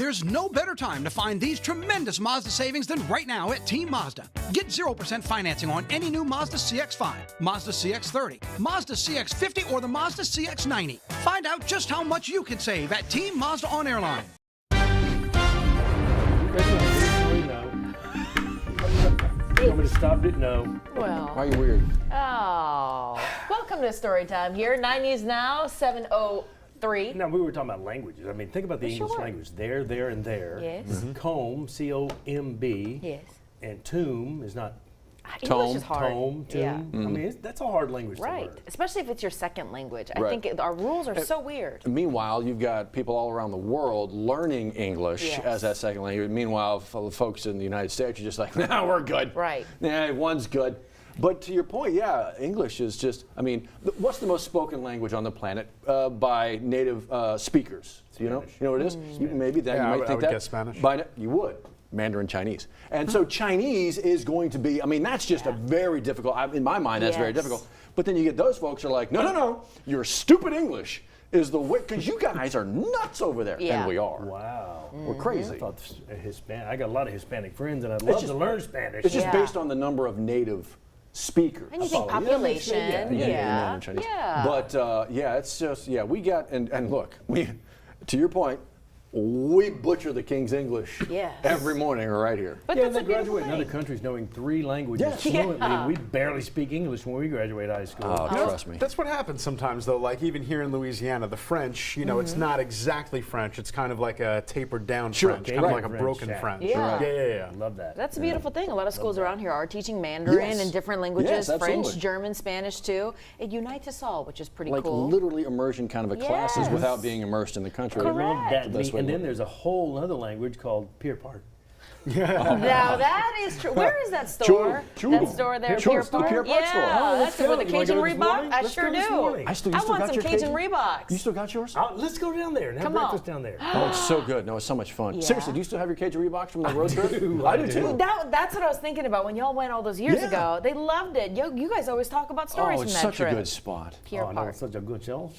There's no better time to find these tremendous Mazda savings than right now at Team Mazda. Get 0% financing on any new Mazda CX-5, Mazda CX-30, Mazda CX-50, or the Mazda CX-90. Find out just how much you can save at Team Mazda on Airline. You want me to stop it? No. Well. Why are you weird? Oh. Welcome to Storytime here. 9 News Now, 7:03. No, we were talking about languages. I mean, think about the English language. There, and there. Yes. Mm-hmm. Comb, C-O-M-B. Yes. And tomb is not. English is hard. Tomb. Yeah. I mean, that's a hard language to Right. learn. Especially if it's your second language. I Right. think our rules are so weird. Meanwhile, you've got people all around the world learning English as that second language. Meanwhile, folks in the United States are just like, nah, we're good. Right. Nah, one's good. But to your point, yeah, English is just, I mean, what's the most spoken language on the planet by native speakers? You know what it is? Maybe that you might think that. I would guess Spanish. You would. Mandarin Chinese. And so Chinese is going to be, I mean, that's just a very difficult, in my mind, that's very difficult. But then you get those folks who are like, no, your stupid English is the way, because you guys are nuts over there. Yeah. And we are. Wow. We're crazy. I thought I got a lot of Hispanic friends, and I'd love to learn Spanish. It's just based on the number of native speakers. And you think population. Yeah. But it's just, we got, and look, to your point, we butcher the King's English every morning right here. But they graduate in other countries knowing 3 languages fluently. Yeah. We barely speak English when we graduate high school. Oh, trust me. That's what happens sometimes, though. Like even here in Louisiana, the French, it's not exactly French. It's kind of like a tapered down French, kind of like a broken French. Yeah. Yeah. I love that. That's a beautiful thing. A lot of schools around here are teaching Mandarin and different languages, French, German, Spanish too. It unites us all, which is pretty cool. Like literally immersion kind of a classes without being immersed in the country. Correct. And then there's a whole other language called Pier Park. Now that is true. Where is that store? That store there, Pier Park? Pier Park store. Yeah, that's it with the Cajun Reebok. I sure do. I want some Cajun Reeboks. You still got yours? Let's go down there and have breakfast down there. Oh, it's so good. No, it's so much fun. Yeah. Seriously, do you still have your Cajun Reeboks from the road trip? I do too. That's what I was thinking about when y'all went all those years ago. They loved it. You guys always talk about stories from that trip. Oh, it's such a good spot. Pier Park. It's such a good show.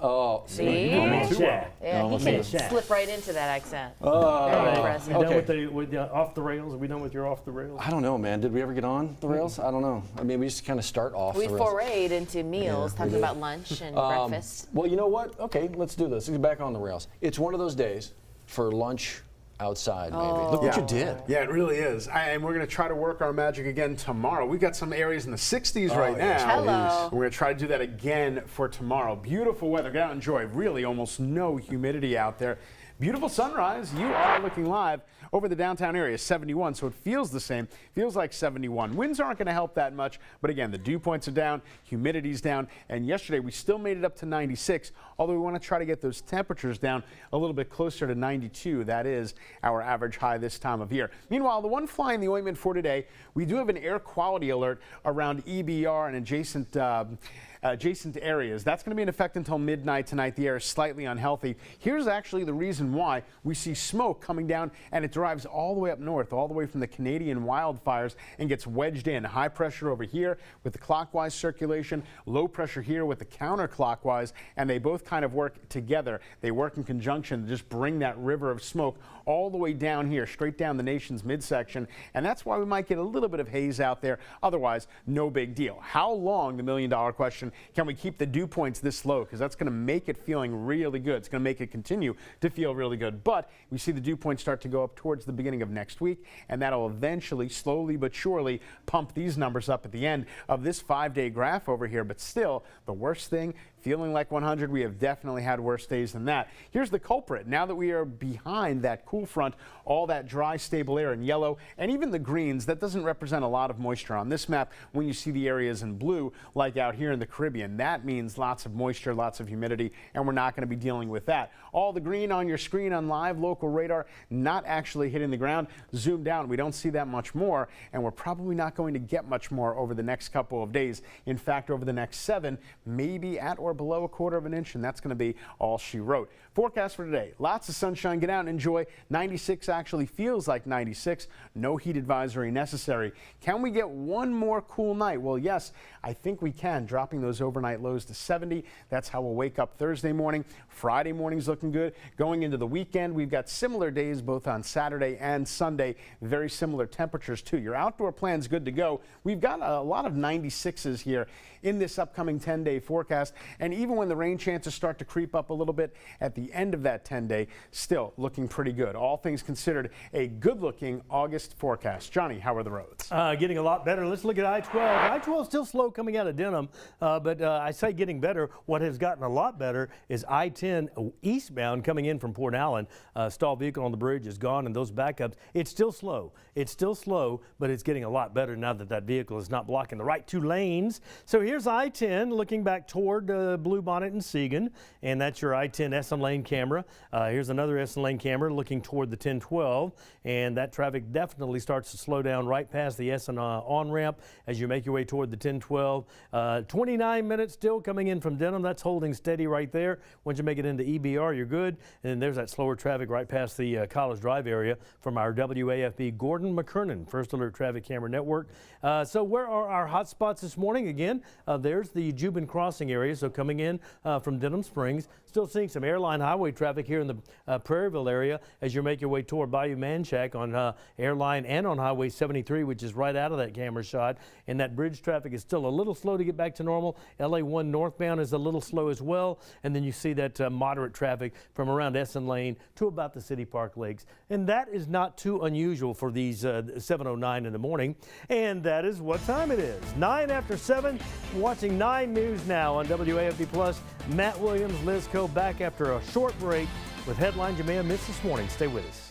Oh, see? Yeah, he can slip right into that accent. Very impressive. Are we done with the off the rails? Are we done with your off the rails? I don't know, man. Did we ever get on the rails? I don't know. I mean, we just kind of start off We the rails. forayed into meals, talking about lunch and breakfast. Well, you know what? Okay, let's do this. Let's get back on the rails. It's one of those days for lunch outside, maybe. Look what you did. Yeah, it really is. And we're going to try to work our magic again tomorrow. We've got some areas in the 60s right now. Hello. We're going to try to do that again for tomorrow. Beautiful weather. Get out and enjoy. Really almost no humidity out there. Beautiful sunrise. You are looking live over the downtown area, 71, so it feels the same. Feels like 71. Winds aren't going to help that much, but again, the dew points are down, humidity's down, and yesterday we still made it up to 96, although we want to try to get those temperatures down a little bit closer to 92. That is our average high this time of year. Meanwhile, the one fly in the ointment for today, we do have an air quality alert around EBR and adjacent areas. That's going to be in effect until midnight tonight. The air is slightly unhealthy. Here's actually the reason why. We see smoke coming down, and it drives all the way up north, all the way from the Canadian wildfires, and gets wedged in. High pressure over here with the clockwise circulation, low pressure here with the counterclockwise, and they both kind of work together. They work in conjunction to just bring that river of smoke all the way down here, straight down the nation's midsection, and that's why we might get a little bit of haze out there. Otherwise, no big deal. How long, the million-dollar question, can we keep the dew points this low? Because that's going to make it feeling really good. It's going to make it continue to feel really good. But we see the dew points start to go up towards the beginning of next week, and that'll eventually, slowly but surely, pump these numbers up at the end of this 5-day graph over here. But still, the worst thing, feeling like 100, we have definitely had worse days than that. Here's the culprit. Now that we are behind that cool front, all that dry, stable air in yellow, and even the greens, that doesn't represent a lot of moisture. On this map, when you see the areas in blue, like out here in the Caribbean, that means lots of moisture, lots of humidity, and we're not going to be dealing with that. All the green on your screen on live local radar, not actually hitting the ground. Zoom down, we don't see that much more, and we're probably not going to get much more over the next couple of days. In fact, over the next 7, maybe at or or below 1/4 of an inch, and that's going to be all she wrote. Forecast for today, lots of sunshine. Get out and enjoy. 96 actually feels like 96. No heat advisory necessary. Can we get one more cool night? Well, yes, I think we can, dropping those overnight lows to 70. That's how we'll wake up Thursday morning. Friday morning's looking good. Going into the weekend, we've got similar days both on Saturday and Sunday. Very similar temperatures too. Your outdoor plan's good to go. We've got a lot of 96s here in this upcoming 10-day forecast. And even when the rain chances start to creep up a little bit at the end of that 10-day, still looking pretty good. All things considered, a good-looking August forecast. Johnny, how are the roads? Getting a lot better. Let's look at I-12. I-12 still slow coming out of Denham, but I say getting better. What has gotten a lot better is I-10 eastbound coming in from Port Allen. Stalled vehicle on the bridge is gone, and those backups, it's still slow. It's still slow, but it's getting a lot better now that that vehicle is not blocking the right 2 lanes. So here's I-10 looking back toward Bluebonnet and Segan, and that's your I-10 Essen lane camera. Here's another Essen lane camera looking toward the 1012, and that traffic definitely starts to slow down right past the Essen on-ramp as you make your way toward the 1012. 29 minutes still coming in from Denham. That's holding steady right there. Once you make it into EBR, you're good. And then there's that slower traffic right past the College Drive area from our WAFB Gordon McKernan First Alert Traffic Camera Network. So where are our hot spots this morning? Again, there's the Jubin Crossing area. So coming in from Denham Springs, still seeing some airline highway traffic here in the Prairieville area as you make your way toward Bayou Manchac on airline and on Highway 73, which is right out of that camera shot. And that bridge traffic is still a little slow to get back to normal. LA1 northbound is a little slow as well. And then you see that moderate traffic from around Essen Lane to about the City Park Lakes. And that is not too unusual for these 7:09 in the morning. And that is what time it is. 9 after 7, watching 9 News Now on WAFB Plus. Matt Williams, Liz Coe back after a short break with headlines you may have missed this morning. Stay with us.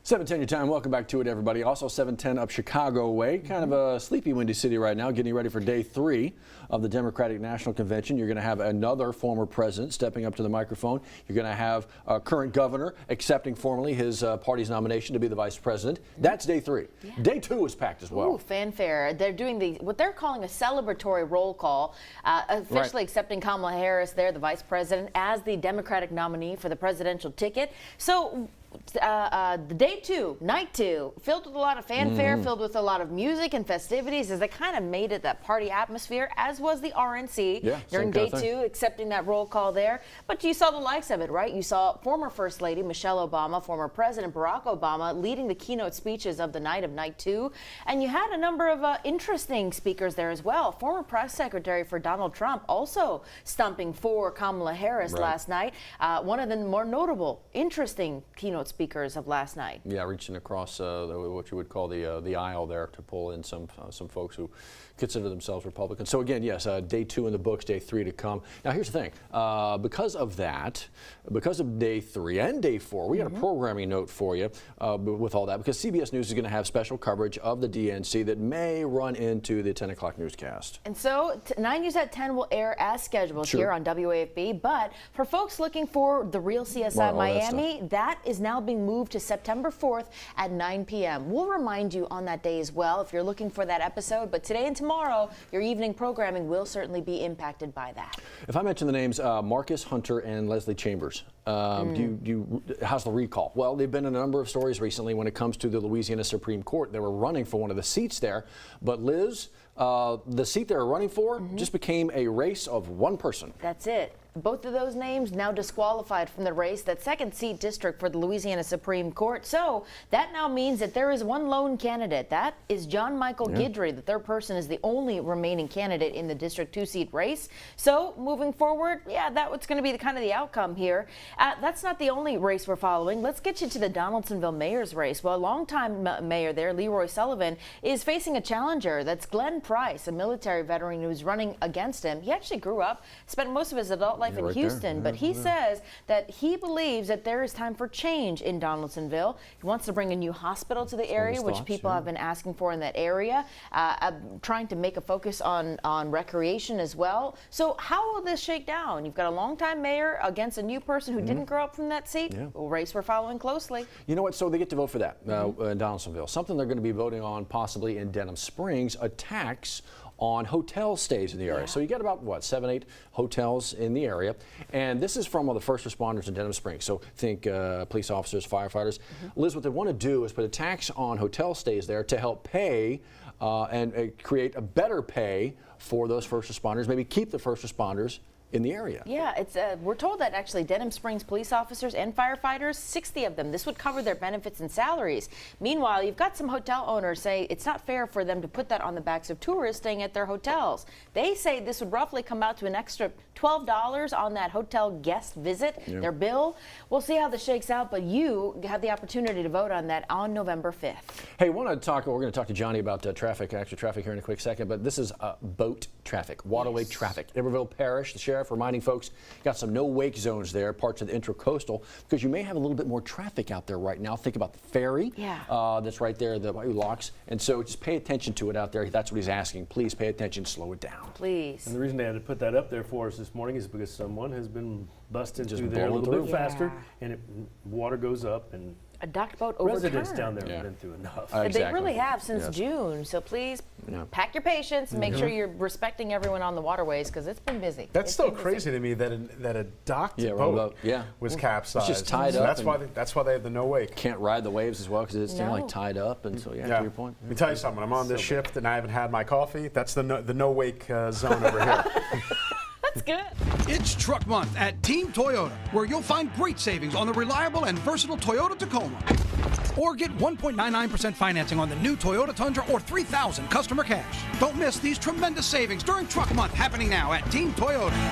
.710 your time. Welcome back to it, everybody. Also 710 up Chicago way. Kind of a sleepy, windy city right now. Getting ready for day 3 of the Democratic National Convention. You're going to have another former president stepping up to the microphone. You're going to have a current governor accepting formally his party's nomination to be the vice president. That's day 3. Yeah. Day 2 is packed as well. Ooh, fanfare. They're doing what they're calling a celebratory roll call, officially accepting Kamala Harris there, the vice president, as the Democratic nominee for the presidential ticket. So the day 2, night 2, filled with a lot of fanfare, filled with a lot of music and festivities as they kind of made it that party atmosphere, as was the RNC during day 2, accepting that roll call there. But you saw the likes of it, right? You saw former First Lady Michelle Obama, former President Barack Obama leading the keynote speeches of the night of night 2. And you had a number of interesting speakers there as well. Former press secretary for Donald Trump also stumping for Kamala Harris last night. One of the more notable, interesting keynote speakers of last night. Yeah, reaching across what you would call the aisle there to pull in some folks who consider themselves Republicans. So again, yes, day 2 in the books, day 3 to come. Now here's the thing, because of that, because of day 3 and day 4, we got a programming note for you with all that, because CBS News is going to have special coverage of the DNC that may run into the 10 o'clock newscast. And so 9 News at 10 will air as scheduled here on WAFB, but for folks looking for the real CSI Miami, that is now now being moved to September 4th at 9 p.m. We'll remind you on that day as well if you're looking for that episode. But today and tomorrow, your evening programming will certainly be impacted by that. If I mention the names Marcus Hunter and Leslie Chambers, how's the recall? Well, they've been in a number of stories recently when it comes to the Louisiana Supreme Court. They were running for one of the seats there, but Liz, the seat they were running for just became a race of one person. That's it. Both of those names now disqualified from the race, that second seat district for the Louisiana Supreme Court. So that now means that there is one lone candidate. That is John Michael Guidry. The third person is the only remaining candidate in the District 2-seat race. So moving forward, that's going to be the outcome here. That's not the only race we're following. Let's get you to the Donaldsonville mayor's race. Well, a longtime mayor there, Leroy Sullivan, is facing a challenger. That's Glenn Price, a military veteran who's running against him. He actually grew up, spent most of his adult life in Houston, but he says that he believes that there is time for change in Donaldsonville. He wants to bring a new hospital to the area, which people have been asking for in that area, trying to make a focus on recreation as well. So how will this shake down? You've got a longtime mayor against a new person who didn't grow up from that seat. A race we're following closely. You know what? So they get to vote for that in Donaldsonville. Something they're going to be voting on possibly in Denham Springs, a tax on hotel stays in the area. So you get about, 7, 8 hotels in the area. And this is from all the first responders in Denham Springs. So think police officers, firefighters. Liz, what they want to do is put a tax on hotel stays there to help pay and create a better pay for those first responders, maybe keep the first responders in the area. Yeah, it's we're told that actually Denham Springs police officers and firefighters, 60 of them, this would cover their benefits and salaries. Meanwhile, you've got some hotel owners say it's not fair for them to put that on the backs of tourists staying at their hotels. They say this would roughly come out to an extra $12 on that hotel guest visit, their bill. We'll see how this shakes out, but you have the opportunity to vote on that on November 5th. Hey, we're going to talk to Johnny about traffic, extra traffic here in a quick second, but this is boat traffic, waterway traffic. Iberville Parish, the sheriff reminding folks, got some no-wake zones there, parts of the intracoastal, because you may have a little bit more traffic out there right now. Think about the ferry that's right there, the locks, and so just pay attention to it out there. That's what he's asking. Please pay attention, slow it down. Please. And the reason they had to put that up there for us this morning is because someone has been busted through there a little bit faster, and water goes up, and a docked boat overturned. Residents down there have been through enough. They really have since June. So please pack your patience and make sure you're respecting everyone on the waterways because it's been busy. That's still crazy to me that a docked boat was capsized. It's just tied up. That's why they have the no wake. Can't ride the waves as well because it's still tied up. And so to your point. Let me tell you something. I'm on this shift and I haven't had my coffee. That's the no wake zone over here. That's good. It's Truck Month at Team Toyota, where you'll find great savings on the reliable and versatile Toyota Tacoma. Or get 1.99% financing on the new Toyota Tundra or $3,000 customer cash. Don't miss these tremendous savings during Truck Month happening now at Team Toyota.